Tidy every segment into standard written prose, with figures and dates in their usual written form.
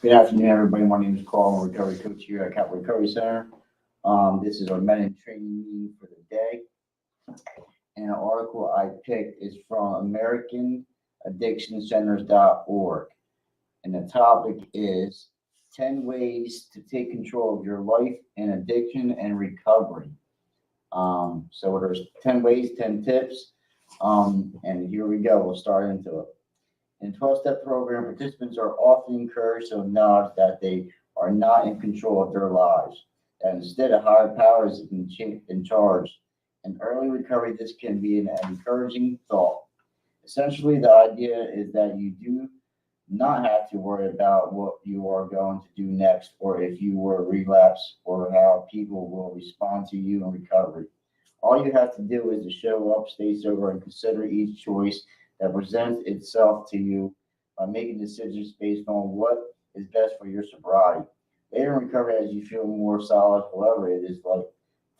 Good afternoon, everybody. My name is Carl. I'm a recovery coach here at Capital Recovery Center. This is our men in training meeting for the day. And an article I picked is from AmericanAddictionCenters.org. And the topic is 10 ways to take control of your life in addiction and recovery. So there's 10 ways, 10 tips. And here we go. We'll start into it. In 12-step program, participants are often encouraged to acknowledge that they are not in control of their lives, that instead a higher power is in charge. In early recovery, this can be an encouraging thought. Essentially, the idea is that you do not have to worry about what you are going to do next, or if you will relapse, or how people will respond to you in recovery. All you have to do is to show up, stay sober, and consider each choice that presents itself to you by making decisions based on what is best for your sobriety. Later in recovery, as you feel more solid, however, it is like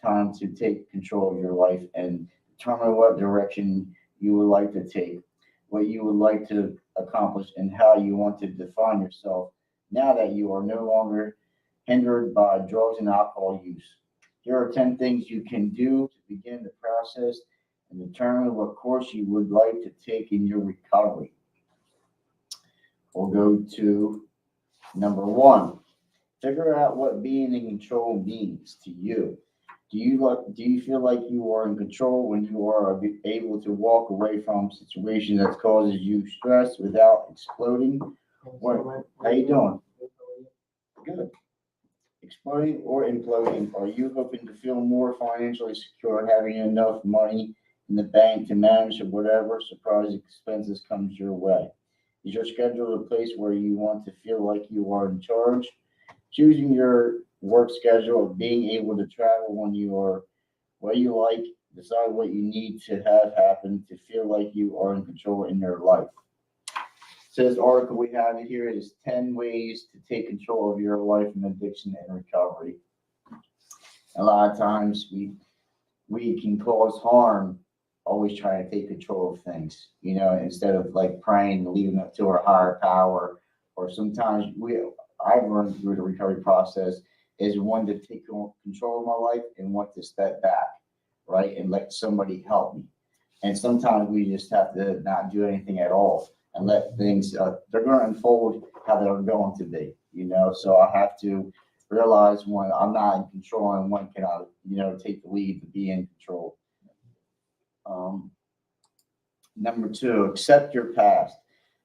time to take control of your life and determine what direction you would like to take, what you would like to accomplish, and how you want to define yourself now that you are no longer hindered by drugs and alcohol use. Here are 10 things you can do to begin the process and determine what course you would like to take in your recovery. We'll go to number one. Figure out what being in control means to you. Do you feel like you are in control when you are able to walk away from situations that causes you stress without exploding? What? How you doing? Good. Exploding or imploding? Are you hoping to feel more financially secure, having enough money in the bank to manage whatever surprise expenses comes your way? Is your schedule a place where you want to feel like you are in charge? Choosing your work schedule, being able to travel when you are what you like, decide what you need to have happen to feel like you are in control in your life. So this article we have here is 10 ways to take control of your life in addiction and recovery. A lot of times we can cause harm always trying to take control of things, instead of like praying and leaving it to our higher power. Or sometimes I've learned through the recovery process is one to take control of my life and one to step back, right, and let somebody help me. And sometimes we just have to not do anything at all and let things, they're going to unfold how they're going to be. So I have to realize when I'm not in control and when can I, take the lead to be in control. Um, Number two, accept your past.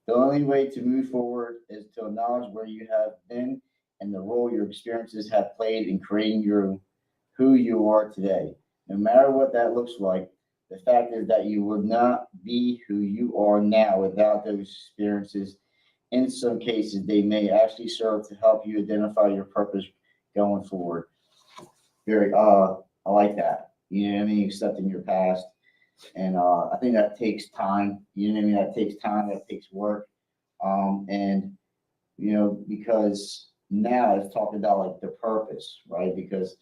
The only way to move forward is to acknowledge where you have been and the role your experiences have played in creating who you are today. No matter what that looks like, the fact is that you would not be who you are now without those experiences. In some cases, they may actually serve to help you identify your purpose going forward. Very, I like that. You know what I mean? Accepting your past. And I think that takes time. You know what I mean? That takes time. That takes work. And because now it's talking about like the purpose, right? Because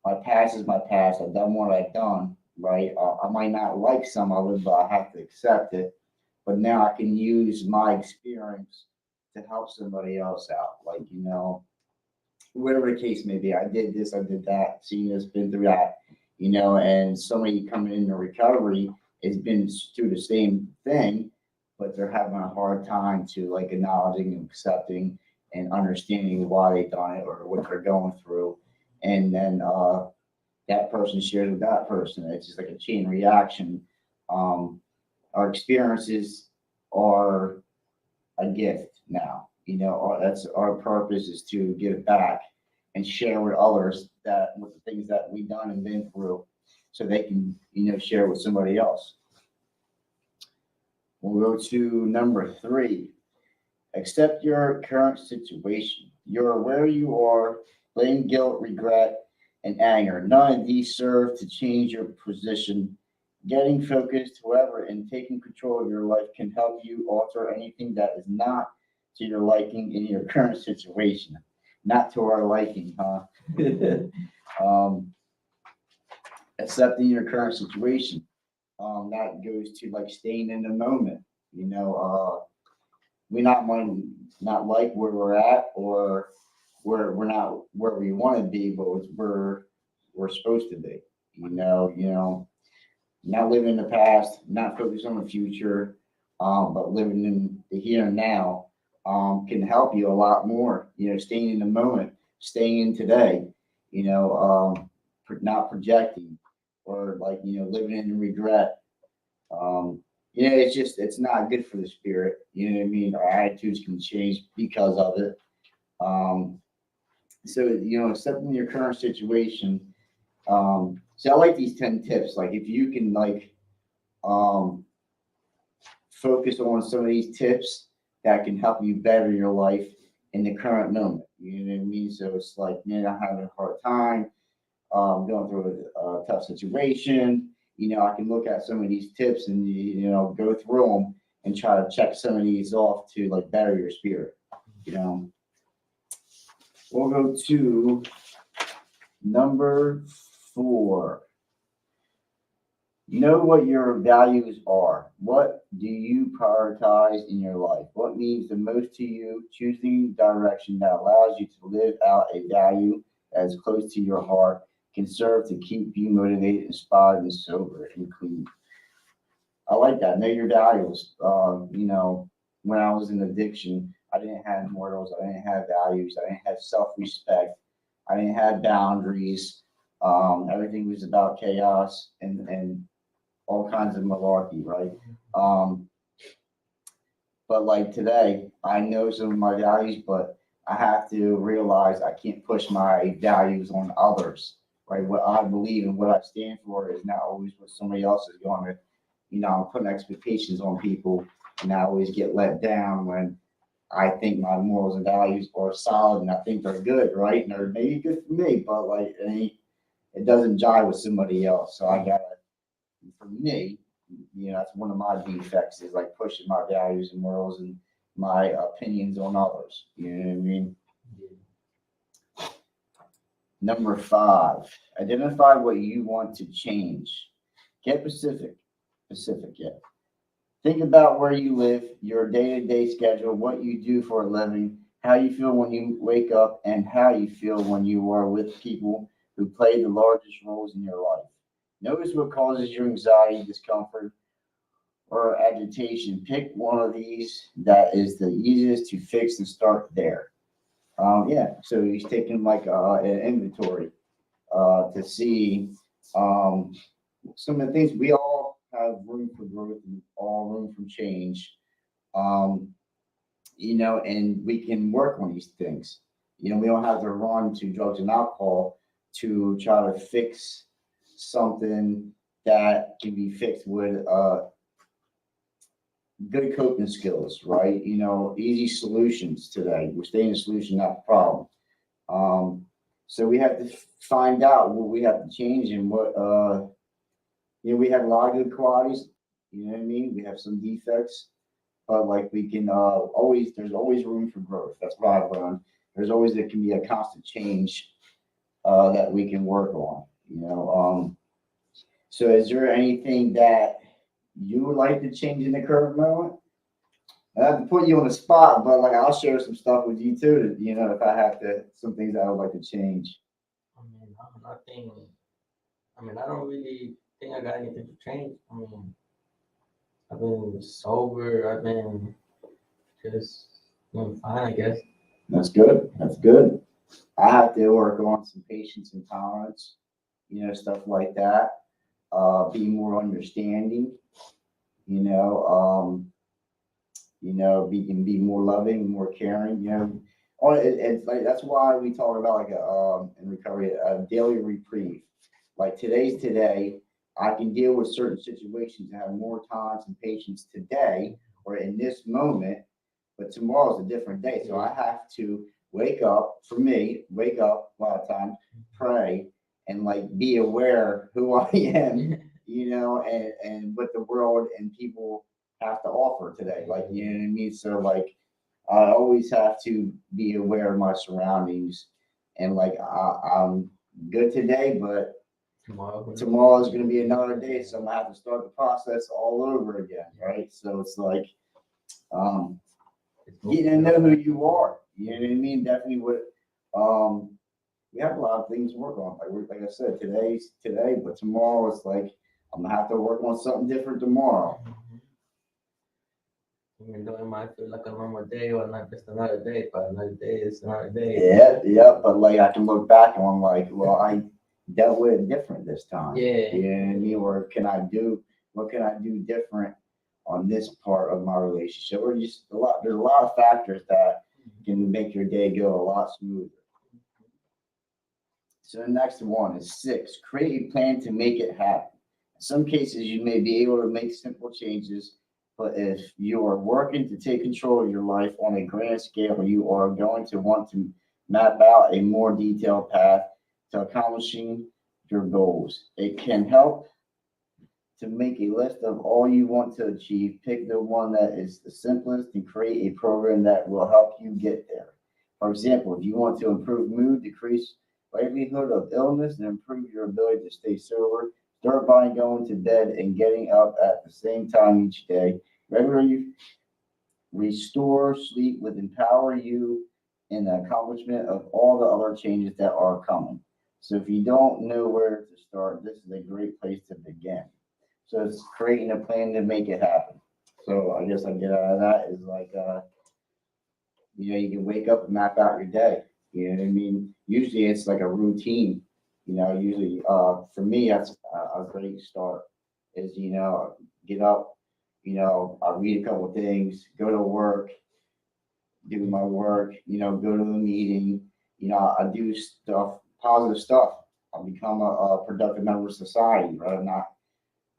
my past is my past. I've done what I've done, right? I might not like some of it, but I have to accept it. But now I can use my experience to help somebody else out. Like, whatever the case may be, I did this, I did that, seen this, been through that, and somebody coming into recovery has been through the same thing, but they're having a hard time to like acknowledging and accepting and understanding why they've done it or what they're going through. And then that person shares with that person. It's just like a chain reaction. Um, our experiences are a gift now. That's our purpose is to give back and share with others that with the things that we've done and been through, so they can share with somebody else. We'll go to number three. Accept your current situation. You're aware you are blame, guilt, regret, and anger. None of these serve to change your position. Getting focused, however, and taking control of your life can help you alter anything that is not to your liking in your current situation. Not to our liking, huh? um, Accepting your current situation. That goes to like staying in the moment. You know, we not like where we're at, or we're not where we want to be, but it's where we're supposed to be. Not living in the past, not focused on the future, but living in the here and now can help you a lot more. Staying in the moment, staying in today. Not projecting, or like living in regret. It's not good for the spirit. You know what I mean? Our attitudes can change because of it. Um, so accepting your current situation. So I like these 10 tips. Like if you can um, focus on some of these tips that can help you better your life in the current moment. You know what I mean? So it's like, man, I'm having a hard time, going through a tough situation. I can look at some of these tips and go through them and try to check some of these off to like better your spirit. We'll go to number 4. Know what your values are. What do you prioritize in your life? What means the most to you? Choosing direction that allows you to live out a value that is close to your heart can serve to keep you motivated, inspired, and sober and clean. I like that. Know your values. When I was in addiction, I didn't have morals. I didn't have values. I didn't have self-respect. I didn't have boundaries. Everything was about chaos and all kinds of malarkey, right? Um, but like today, I know some of my values, but I have to realize I can't push my values on others, right? What I believe and what I stand for is not always what somebody else is going to, I'm putting expectations on people, and I always get let down when I think my morals and values are solid and I think they're good, right? And they're maybe good for me, but like it doesn't jive with somebody else. So I gotta, for me, that's one of my defects is like pushing my values and morals and my opinions on others. You know what I mean? Number 5, identify what you want to change. Get specific. Yeah. Think about where you live, your day-to-day schedule, what you do for a living, how you feel when you wake up, and how you feel when you are with people who play the largest roles in your life. Notice what causes you anxiety, discomfort, or agitation. Pick one of these that is the easiest to fix and start there. So he's taking like an inventory to see um, some of the things. We all have room for growth and all room for change. Um, and we can work on these things. We don't have to run to drugs and alcohol to try to fix something that can be fixed with good coping skills, right? Easy solutions today. We're staying a solution, not the problem. So we have to find out what we have to change and what, we have a lot of good qualities. You know what I mean? We have some defects, but like we can there's always room for growth. That's what I've learned. There can be a constant change that we can work on. So is there anything that you would like to change in the current moment? I have to put you on the spot, but like I'll share some stuff with you too. If I have to, some things I would like to change. Nothing. I don't really think I got anything to change. I've been sober. I've been just doing fine, I guess. That's good. That's good. I have to work on some patience and tolerance, stuff like that. Be more understanding, you know, um, be more loving, more caring, it's like that's why we talk about like in recovery a daily reprieve. Like today's today, I can deal with certain situations and have more time and patience today or in this moment, but tomorrow's a different day. So I have to wake up a lot of times, pray, and like be aware who I am, and what the world and people have to offer today. Like, you know what I mean? So like I always have to be aware of my surroundings and like I'm good today, but tomorrow is going to be another day, so I'm gonna have to start the process all over again, right? So it's like, um, getting to know who you are. You know what I mean? Definitely we have a lot of things to work on. Like I said, today's today, but tomorrow it's like I'm gonna have to work on something different tomorrow. Even though it might feel like a normal day or not just another day, but another day is another day. Yeah. But like I can look back and I'm like, well, I dealt with it different this time. Yeah. You know what I mean? Or what can I do different on this part of my relationship? Or just there's a lot of factors that can make your day go a lot smoother. So the next one is 6. Create a plan to make it happen. In some cases, you may be able to make simple changes, but if you are working to take control of your life on a grand scale, you are going to want to map out a more detailed path to accomplishing your goals. It can help to make a list of all you want to achieve. Pick the one that is the simplest and create a program that will help you get there. For example, if you want to improve mood, decrease likelihood of illness, and improve your ability to stay sober, start by going to bed and getting up at the same time each day. Regularly restore sleep will empower you in the accomplishment of all the other changes that are coming. So if you don't know where to start, this is a great place to begin. So it's creating a plan to make it happen. So I guess I get out of that is like, you can wake up and map out your day. You know what I mean? Usually it's like a routine. Usually for me that's a great start. Is get up, I read a couple of things, go to work, do my work, go to the meeting. I do stuff, positive stuff. I become a productive member of society, right? I'm not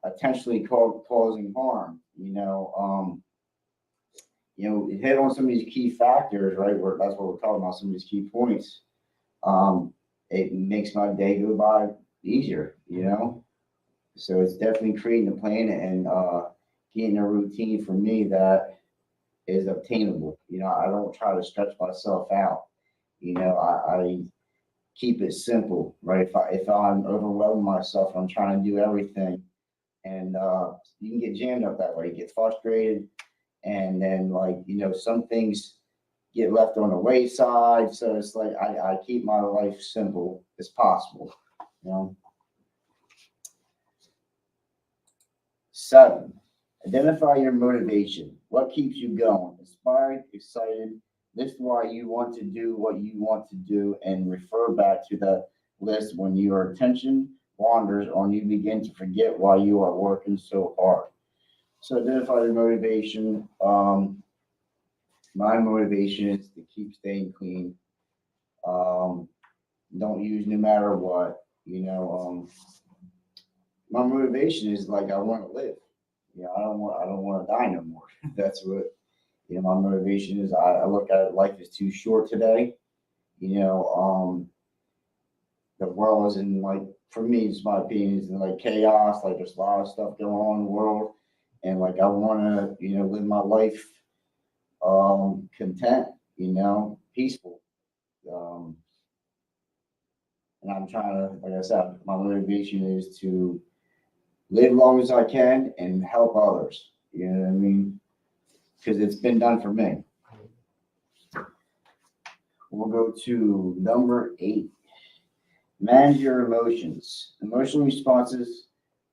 intentionally causing harm. Hit on some of these key factors, right? That's what we're talking about, some of these key points. It makes my day go by easier. So it's definitely creating a plan and getting a routine for me that is obtainable. I don't try to stretch myself out. I keep it simple, right? If I'm overwhelming myself, I'm trying to do everything, and you can get jammed up that way. You get frustrated, and then some things get left on the wayside. So it's like I keep my life simple as possible. 7, identify your motivation. What keeps you going? Inspired, excited. List why you want to do what you want to do and refer back to the list when your attention wanders or you begin to forget why you are working so hard. So identify your motivation. My motivation is to keep staying clean. Don't use no matter what. My motivation is like I want to live. I don't want to die no more. That's what my motivation is. I look at it, life is too short today. The world is in for me, it's my opinion, is in chaos. There's a lot of stuff going on in the world, and I want to live my life content, peaceful. And I'm trying to, like I said, my motivation is to live long as I can and help others. You know what I mean? Because it's been done for me. We'll go to number 8. Manage your emotions. Emotional responses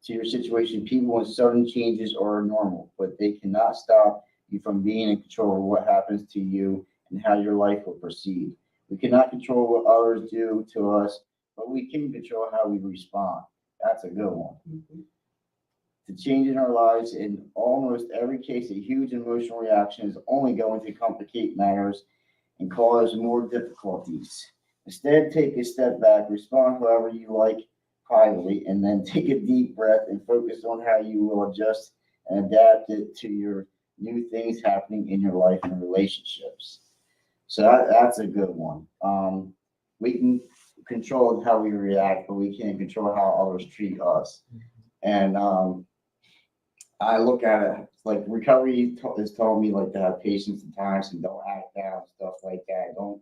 to your situation, people, and sudden changes are normal, but they cannot stop you from being in control of what happens to you and how your life will proceed. We cannot control what others do to us, but we can control how we respond. That's a good one. The change in our lives, in almost every case, a huge emotional reaction is only going to complicate matters and cause more difficulties. Instead, take a step back, respond however you like privately, and then take a deep breath and focus on how you will adjust and adapt it to your new things happening in your life and relationships. So that's a good one. We can control how we react, but we can't control how others treat us. And I look at it like recovery has taught me to have patience at times and don't act out, stuff like that. Don't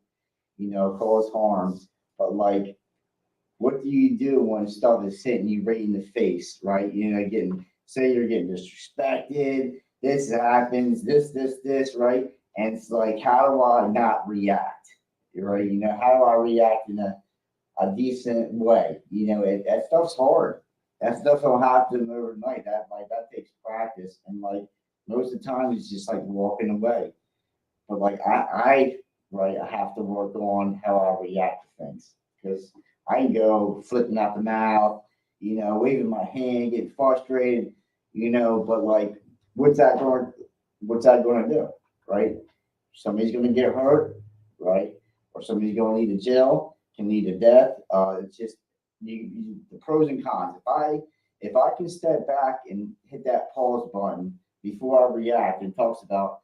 cause harm. But what do you do when stuff is hitting you right in the face, right? You're getting disrespected. This happens. This, right? And it's like, how do I not react? Right? How do I react in a decent way? That stuff's hard. That stuff don't happen overnight. That takes practice. And like most of the time it's just like walking away. But like I have to work on how I react to things. Because I can go flipping out the mouth, waving my hand, getting frustrated, but like what's that going to do? Right? Somebody's going to get hurt, right? Or somebody's going to lead to jail, can lead to death. It's just the pros and cons. If I can step back and hit that pause button before I react, and talks about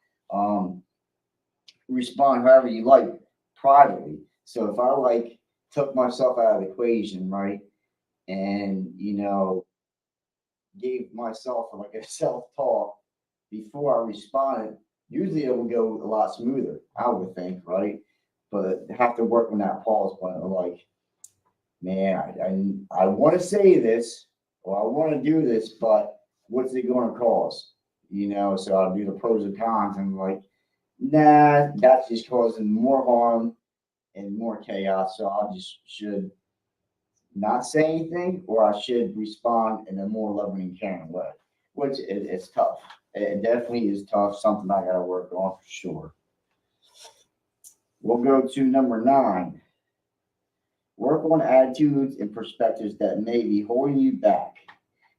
respond however you like privately. So if I like took myself out of the equation, right, and gave myself like a self talk before I responded, usually it will go a lot smoother, I would think, right? But have to work on that pause button. Like, man, I want to say this or I want to do this, but what's it going to cause? So I'll do the pros and cons and like, nah, that's just causing more harm and more chaos. So I just should not say anything or I should respond in a more loving and caring way, which it's tough. It definitely is tough. Something I got to work on for sure. We'll go to number 9. Work on attitudes and perspectives that may be holding you back.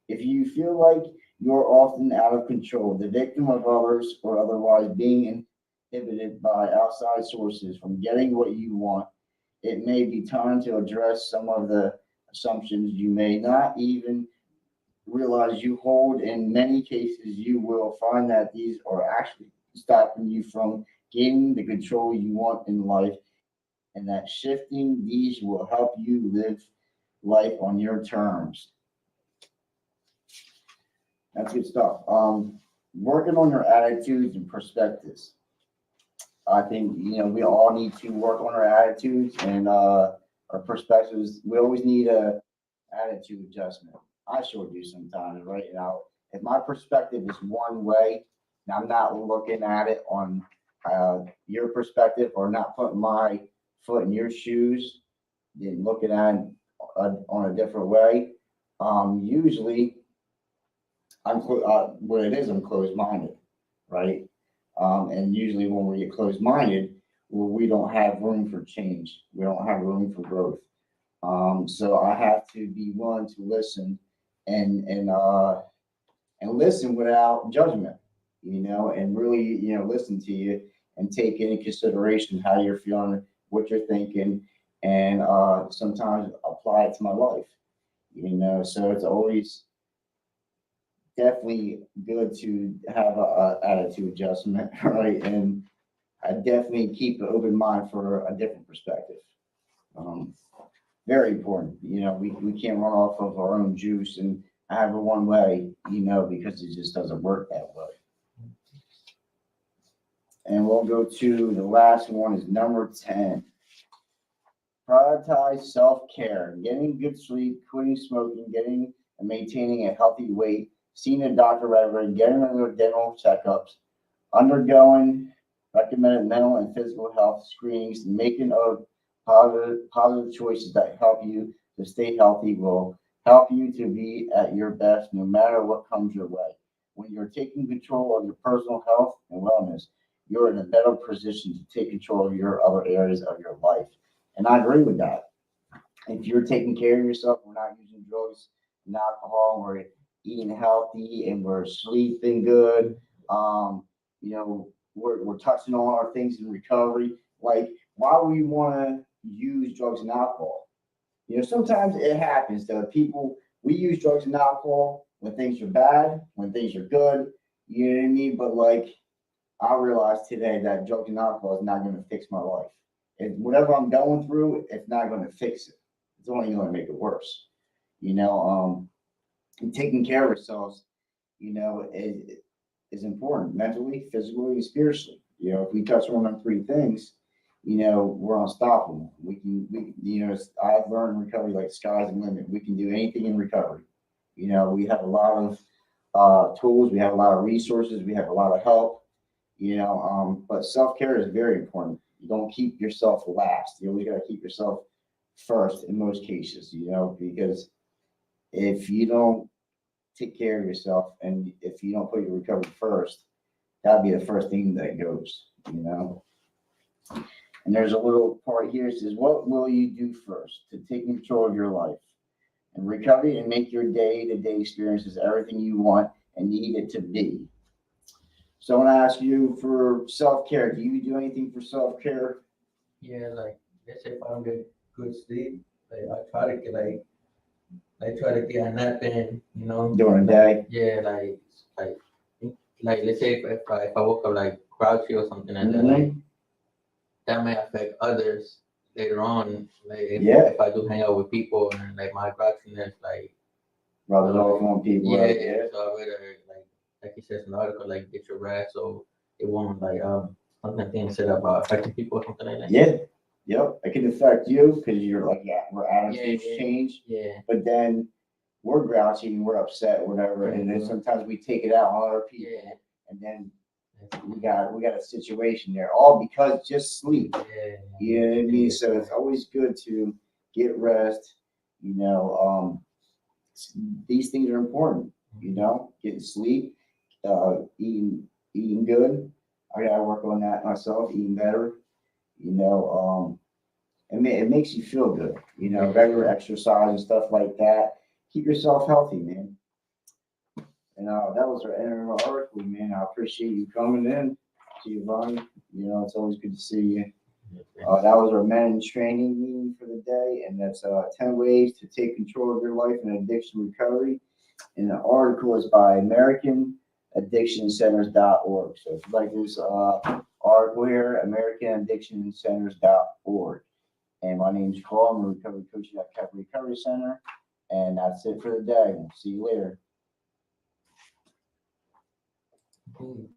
If you feel like you're often out of control, the victim of others, or otherwise being inhibited by outside sources from getting what you want, it may be time to address some of the assumptions you may not even realize you hold. In many cases, you will find that these are actually stopping you from gaining the control you want in life, and that shifting these will help you live life on your terms. That's good stuff. Working on your attitudes and perspectives. I think we all need to work on our attitudes and our perspectives. We always need a attitude adjustment. I sure do sometimes, right? If my perspective is one way, and I'm not looking at it on your perspective, or not putting my foot in your shoes, and looking at it on a different way. Usually, what it is, I'm closed-minded, right? And usually when we get closed-minded, well, we don't have room for change. We don't have room for growth. So I have to be willing to listen and listen without judgment, and really, listen to you and take into consideration how you're feeling, what you're thinking, and sometimes apply it to my life, So it's always definitely good to have a attitude adjustment, right? And I definitely keep an open mind for a different perspective. Very important. We can't run off of our own juice and have it one way, because it just doesn't work that way. And we'll go to the last one is number 10. Prioritize self-care, getting good sleep, quitting smoking, getting and maintaining a healthy weight, seeing a doctor regularly, getting under dental checkups, undergoing recommended mental and physical health screenings, making of positive choices that help you to stay healthy will help you to be at your best no matter what comes your way. When you're taking control of your personal health and wellness, you're in a better position to take control of your other areas of your life. And I agree with that. If you're taking care of yourself, we're not using drugs and alcohol, we're eating healthy and we're sleeping good. We're touching on our things in recovery. Like, why would you want to use drugs and alcohol? Sometimes it happens that we use drugs and alcohol when things are bad, when things are good. You know what I mean? But like, I realized today that drugs and alcohol is not going to fix my life. Whatever I'm going through, it's not going to fix it. It's only going to make it worse. And taking care of ourselves, is important mentally, physically, and spiritually. If we touch on them 3 things, we're unstoppable. I've learned in recovery, like sky's the limit. We can do anything in recovery. We have a lot of tools, we have a lot of resources, we have a lot of help. But self-care is very important. You don't keep yourself last. You always got to keep yourself first in most cases, because if you don't take care of yourself and if you don't put your recovery first, that'd be the first thing that goes. And there's a little part here that says, what will you do first to take control of your life and recovery and make your day-to-day experiences everything you want and need it to be? So I want to ask you for self-care. Do you do anything for self-care? Yeah, like let's say if I don't get good sleep, like I try to get like try to get a nap in, During the day? Yeah, like let's say if I woke up like grouchy or something like that, like Mhm. that may affect others later on. Like Yeah. if I do hang out with people and like my grouchiness, like Rub it off on people. yeah, Yeah. so I rather like he says in the article, like get your rest so it won't like something things said about affecting people or something like that. Yeah. Yep. It can affect you because you're like, yeah, we're attitudes Yeah, yeah. change. Yeah. But then we're grouchy and we're upset, whatever. And then Mhm. sometimes we take it out on other people. Yeah. And then we got a situation there, all because just sleep. Yeah. You know what I mean? So it's always good to get rest. These things are important. Getting sleep, eating good. I gotta work on that myself, eating better. It makes you feel good. Regular exercise and stuff like that. Keep yourself healthy, man. And that was our end of our article, man. I appreciate you coming in, Giovanni. It's always good to see you. That was our men in training meeting for the day, and that's 10 ways to take control of your life and addiction recovery. And the article is by AmericanAddictionCenters.org. So if you like this article here, AmericanAddictionCenters.org. And my name is Carl. I'm a recovery coach at Cap Recovery Center. And that's it for the day. See you later. Mm.